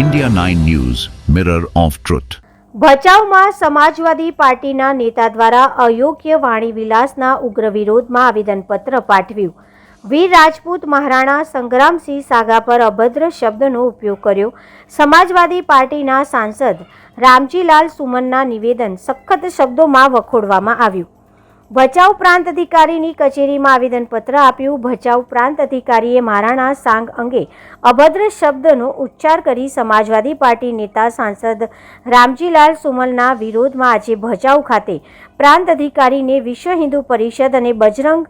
India 9 News, Mirror of Truth. ભચાઉમાં સમાજવાદી પાર્ટીના નેતા દ્વારા અયોગ્ય વાણી વિલાસના ઉગ્ર વિરોધમાં આવેદનપત્ર પાઠવ્યું. વીર રાજપૂત મહારાણા સંગ્રામસિંહ સાગા પર અભદ્ર શબ્દનો ઉપયોગ કર્યો. સમાજવાદી પાર્ટીના સાંસદ રામજીલાલ સુમનના નિવેદન સખત શબ્દોમાં વખોડવામાં આવ્યું. ભચાઉ પ્રાંત અધિકારીની કચેરીમાં આવેદનપત્ર આપ્યું. ભચાઉ પ્રાંત અધિકારીએ મહારાણા સાંગ અંગે અભદ્ર શબ્દનો ઉચ્ચાર કરી સમાજવાદી પાર્ટી નેતા સાંસદ રામજીલાલ સુમનના વિરોધમાં આજે ભચાઉ ખાતે પ્રાંત અધિકારીને વિશ્વ હિન્દુ પરિષદ અને બજરંગ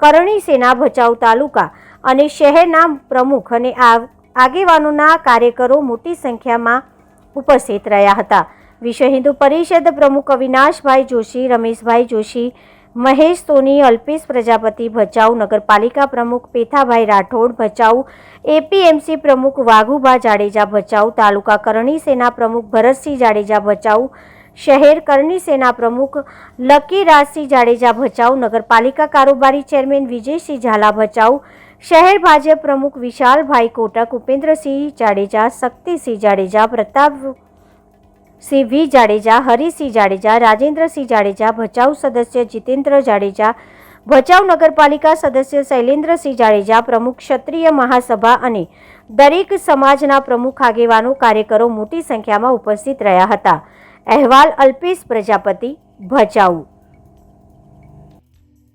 કરણી સેના ભચાઉ તાલુકા અને શહેરના પ્રમુખ અને આગેવાનોના કાર્યકરો મોટી સંખ્યામાં ઉપસ્થિત રહ્યા હતા. વિશ્વ હિન્દુ પરિષદ પ્રમુખ અવિનાશભાઈ જોશી, રમેશભાઈ જોશી, મહેશ સોની, અલ્પેશ પ્રજાપતિ, ભચાઉ નગરપાલિકા પ્રમુખ પેથાભાઈ રાઠોડ, ભચાઉ એપીએમસી પ્રમુખ વાઘુભા જાડેજા, ભચાઉ તાલુકા કરણી સેના પ્રમુખ ભરતસિંહ જાડેજા, ભચાઉ શહેર કરણી સેના પ્રમુખ લકીરાજસિંહ જાડેજા, ભચાઉ નગરપાલિકા કારોબારી ચેરમેન વિજયસિંહ ઝાલા, ભચાઉ શહેર ભાજપ પ્રમુખ વિશાલભાઈ કોટક, ઉપેન્દ્રસિંહ જાડેજા, શક્તિસિંહ જાડેજા, પ્રતાપસિંહ વી જાડેજા, હરિસિંહ જાડેજા, રાજેન્દ્રસિંહ જાડેજા, ભચાઉ સદસ્ય જીતેન્દ્ર જાડેજા, ભચાઉ નગરપાલિકા સદસ્ય શૈલેન્દ્રસિંહ જાડેજા, પ્રમુખ ક્ષત્રિય મહાસભા અને દરેક સમાજના પ્રમુખ આગેવાનો કાર્યકરો મોટી સંખ્યામાં ઉપસ્થિત રહ્યા હતા. અહેવાલ અલ્પેશ પ્રજાપતિ, ભચાઉ.